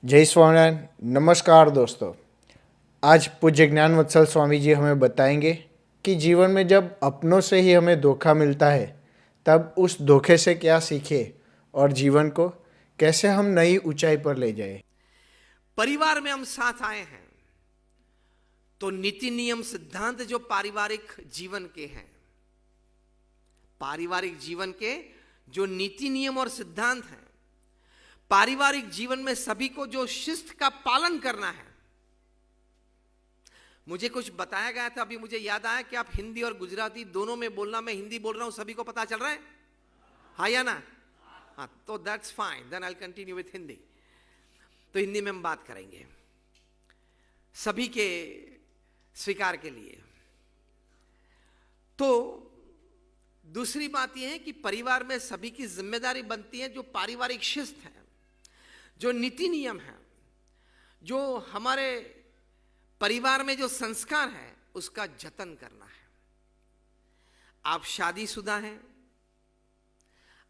जय स्वामीनारायण। नमस्कार दोस्तों। आज पूज्य ज्ञान वत्सल स्वामी जी हमें बताएंगे कि जीवन में जब अपनों से ही हमें धोखा मिलता है तब उस धोखे से क्या सीखे और जीवन को कैसे हम नई ऊंचाई पर ले जाए। परिवार में हम साथ आए हैं तो नीति नियम सिद्धांत जो पारिवारिक जीवन के हैं, पारिवारिक जीवन के जो नीति नियम और सिद्धांत हैं, पारिवारिक जीवन में सभी को जो शिस्त का पालन करना है। मुझे कुछ बताया गया था, अभी मुझे याद आया कि आप हिंदी और गुजराती दोनों में बोलना। मैं हिंदी बोल रहा हूं, सभी को पता चल रहा है? हाँ या ना? हाँ, तो that's fine, then I will continue with Hindi. तो हिंदी में हम बात करेंगे सभी के स्वीकार के लिए। तो दूसरी बात यह है कि परिवार में सभी की जिम्मेदारी बनती है जो पारिवारिक शिस्त है, जो नीति नियम है, जो हमारे परिवार में जो संस्कार है, उसका जतन करना है। आप शादीशुदा हैं,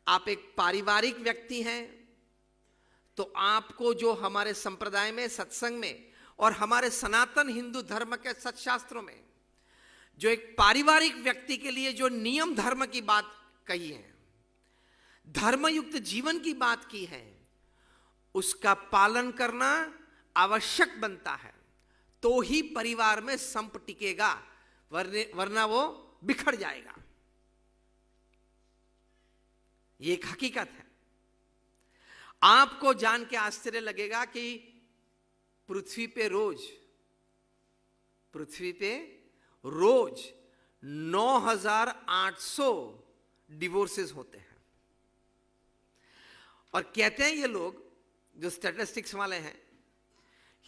आप एक पारिवारिक व्यक्ति हैं, तो आपको जो हमारे संप्रदाय में, सत्संग में और हमारे सनातन हिंदू धर्म के सत्शास्त्रों में जो एक पारिवारिक व्यक्ति के लिए जो नियम धर्म की बात कही है, धर्मयुक्त जीवन की बात की है, उसका पालन करना आवश्यक बनता है। तो ही परिवार में संप टिकेगा, वरना वो बिखर जाएगा। ये एक हकीकत है। आपको जान के आश्चर्य लगेगा कि पृथ्वी पे रोज 9,800 डिवोर्सेस होते हैं। और कहते हैं ये लोग जो स्टैटिस्टिक्स वाले हैं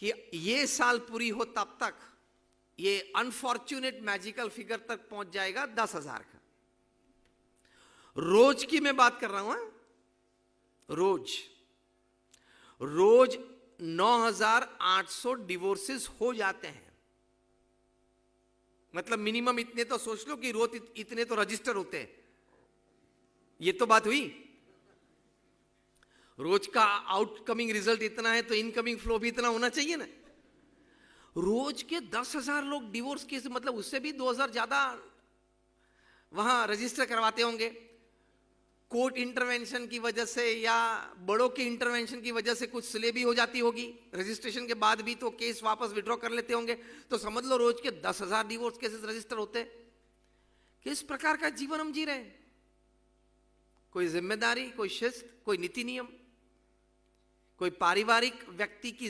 कि ये साल पूरी हो तब तक ये अनफॉर्चुनेट मैजिकल फिगर तक पहुंच जाएगा 10,000 का। रोज की मैं बात कर रहा हूं। रोज 9,800 डिवोर्सेस हो जाते हैं। मतलब मिनिमम इतने तो सोच लो कि रोज इतने तो रजिस्टर होते हैं। ये तो बात हुई। रोज का आउटकमिंग रिजल्ट इतना है तो इनकमिंग फ्लो भी इतना होना चाहिए ना। रोज के 10,000 लोग डिवोर्स केस, मतलब उससे भी 2,000 ज्यादा वहां रजिस्टर करवाते होंगे। कोर्ट इंटरवेंशन की वजह से या बड़ों के इंटरवेंशन की वजह से कुछ सिले भी हो जाती होगी। रजिस्ट्रेशन के बाद भी तो केस वापस विड्रॉ कर लेते होंगे। तो समझ लो रोज के 10,000 डिवोर्स केसेस रजिस्टर होते हैं। किस प्रकार का जीवन हम जी रहे हैं? कोई जिम्मेदारी, कोई शिस्त, कोई नीति नियम, कोई पारिवारिक व्यक्ति की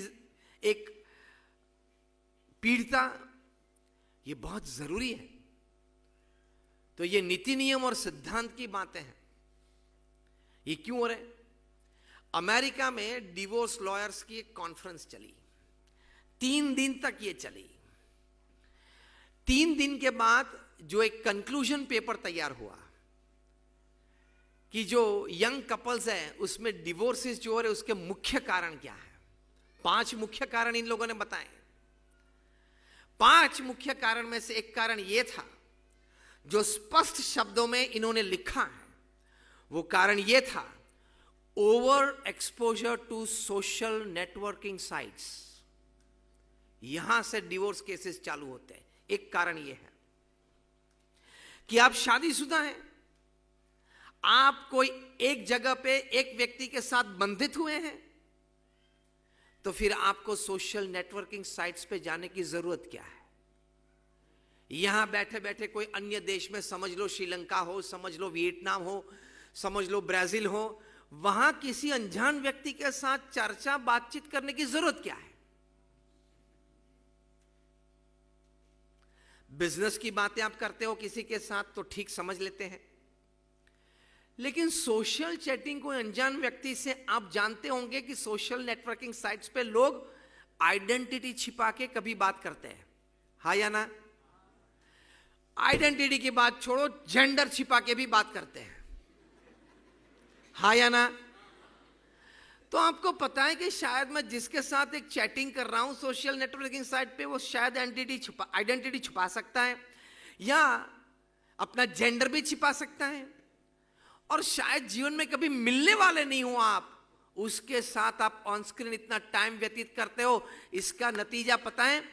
एक पीढ़ता, ये बहुत जरूरी है। तो ये नीति नियम और सिद्धांत की बातें हैं। ये क्यों हो रहे? अमेरिका में डिवोर्स लॉयर्स की एक कॉन्फ्रेंस चली, 3 दिन तक ये चली। 3 दिन के बाद जो एक कंक्लूजन पेपर तैयार हुआ कि जो यंग कपल्स हैं उसमें डिवोर्सेस जो हो रहे उसके मुख्य कारण क्या है। 5 मुख्य कारण इन लोगों ने बताए। 5 मुख्य कारण में से एक कारण यह था जो स्पष्ट शब्दों में इन्होंने लिखा है। वो कारण यह था, over exposure to social networking sites. यहां से डिवोर्स केसेस चालू होते हैं। एक कारण यह है कि आप शादीशुदा हैं, आप कोई एक जगह पे एक व्यक्ति के साथ बंधित हुए हैं, तो फिर आपको सोशल नेटवर्किंग साइट्स पे जाने की जरूरत क्या है? यहां बैठे बैठे कोई अन्य देश में, समझ लो श्रीलंका हो, समझ लो वियतनाम हो, समझ लो ब्राजील हो, वहां किसी अनजान व्यक्ति के साथ चर्चा बातचीत करने की जरूरत क्या है? बिजनेस की बातें आप करते हो किसी के साथ तो ठीक समझ लेते हैं, लेकिन सोशल चैटिंग कोई अनजान व्यक्ति से, आप जानते होंगे कि सोशल नेटवर्किंग साइट्स पे लोग आइडेंटिटी छिपा के कभी बात करते हैं। हाँ या ना? आइडेंटिटी की बात छोड़ो, जेंडर छिपा के भी बात करते हैं। हाँ या ना? तो आपको पता है कि शायद मैं जिसके साथ एक चैटिंग कर रहा हूं सोशल नेटवर्किंग साइट पे, वो शायद आइडेंटिटी छुपा सकता है या अपना जेंडर भी छिपा सकता है, और शायद जीवन में कभी मिलने वाले नहीं हो आप, उसके साथ आप ऑन स्क्रीन इतना टाइम व्यतीत करते हो, इसका नतीजा पता है,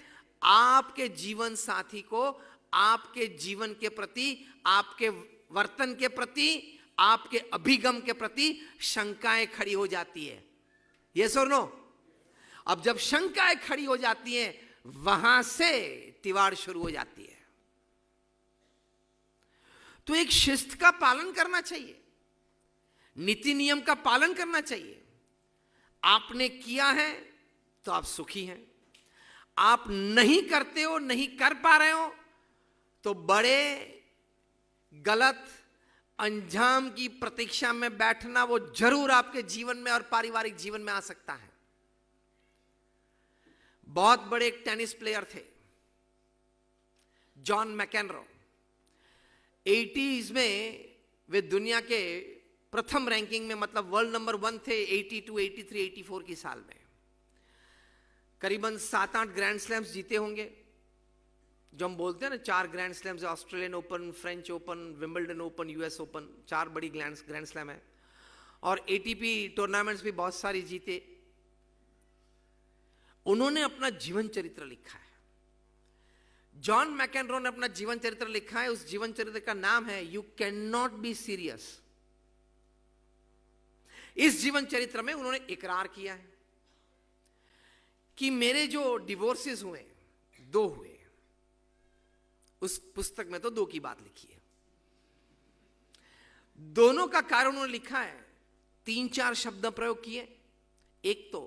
आपके जीवन साथी को आपके जीवन के प्रति, आपके वर्तन के प्रति, आपके अभिगम के प्रति शंकाएं खड़ी हो जाती है। यस और नो? अब जब शंकाएं खड़ी हो जाती हैं, वहां से तिवाड़ शुरू हो जाती है। तो एक शिस्त का पालन करना चाहिए, नीति नियम का पालन करना चाहिए। आपने किया है तो आप सुखी हैं, आप नहीं करते हो, नहीं कर पा रहे हो, तो बड़े गलत अंजाम की प्रतीक्षा में बैठना वो जरूर आपके जीवन में और पारिवारिक जीवन में आ सकता है। बहुत बड़े एक टेनिस प्लेयर थे, जॉन मैकेनरो। 80s में वे दुनिया के प्रथम रैंकिंग में, मतलब वर्ल्ड नंबर 1 थे 82, 83, 84 की साल में। करीबन 7-8 ग्रैंड स्लैम्स जीते होंगे। जो हम बोलते हैं ना 4 grand slams, Australian open, French open, Wimbledon open, US open, 4 बड़ी ग्रैंड स्लैम है। और एटीपी टूर्नामेंट्स भी बहुत सारी जीते। उन्होंने अपना जीवन चरित्र लिखा है, जॉन मैकेनरो ने अपना जीवन चरित्र लिखा है। उस जीवन चरित्र का नाम है you can not be serious. इस जीवन चरित्र में उन्होंने इकरार किया है कि मेरे जो डिवोर्सेस हुए, 2 हुए। उस पुस्तक में तो 2 की बात लिखी है। दोनों का कारण उन्होंने लिखा है, 3-4 शब्द प्रयोग किए। एक तो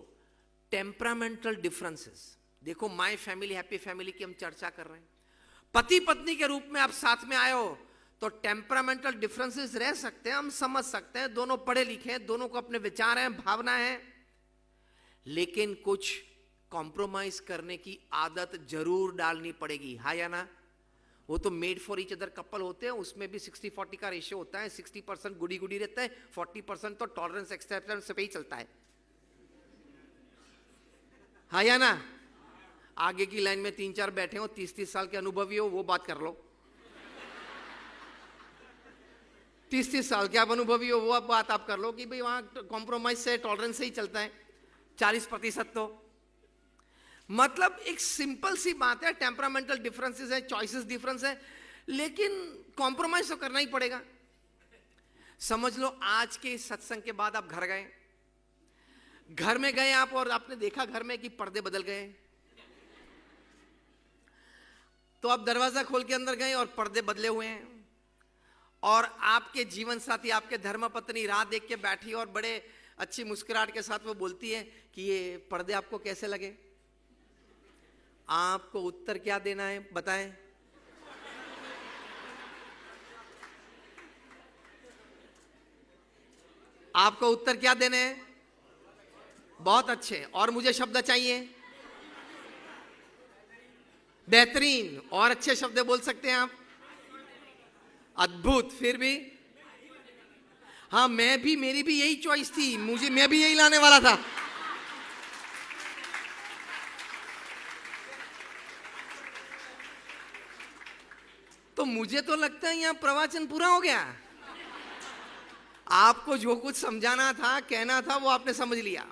टेम्परामेंटल डिफरेंसेस। देखो, माय फैमिली हैप्पी फैमिली की हम चर्चा कर रहे हैं। पति पत्नी के रूप में आप साथ में आए हो तो टेम्परामेंटल डिफरेंसेस रह सकते हैं, हम समझ सकते हैं। दोनों पढ़े लिखे हैं, दोनों को अपने विचार हैं, भावना है, लेकिन कुछ कॉम्प्रोमाइज करने की आदत जरूर डालनी पड़ेगी। हाँ या ना? वो तो made for each other couple होते हैं, उसमें भी 60-40 का रेशियो होता है। 60% गुडी गुडी रहता है, 40% तो टॉलरेंस एक्सेप्टेंस पे ही चलता है। हाँ या ना? आगे की लाइन में 3-4 बैठे हो, 30-30 साल के अनुभवी हो, वो बात कर लो। 30-30 साल के आप अनुभवी हो, वो बात आप कर लो कि भाई वहां कॉम्प्रोमाइज से, टॉलरेंस से ही चलता है। 40% तो मतलब एक सिंपल सी बात है। टेम्परामेंटल डिफरेंसेस है, चॉइसेस डिफरेंस है, लेकिन कॉम्प्रोमाइज तो करना ही पड़ेगा। समझ लो, आज के इस सत्संग के बाद आप घर गए, घर में गए आप, और आपने देखा घर में कि पर्दे बदल गए। तो आप दरवाजा खोल के अंदर गए और पर्दे बदले हुए हैं, और आपके जीवन साथी, आपके धर्मपत्नी राह देख के बैठी और बड़े अच्छी मुस्कुराहट के साथ वो बोलती है कि ये पर्दे आपको कैसे लगे? आपको उत्तर क्या देना है, बताएं। आपको उत्तर क्या देने हैं? बहुत अच्छे। और मुझे शब्द चाहिए, बेहतरीन। और अच्छे शब्द बोल सकते हैं आप? अद्भुत। फिर भी हाँ, मेरी भी यही चॉइस थी, मैं भी यही लाने वाला था। तो मुझे तो लगता है यहां प्रवचन पूरा हो गया। आपको जो कुछ समझाना था, कहना था, वो आपने समझ लिया।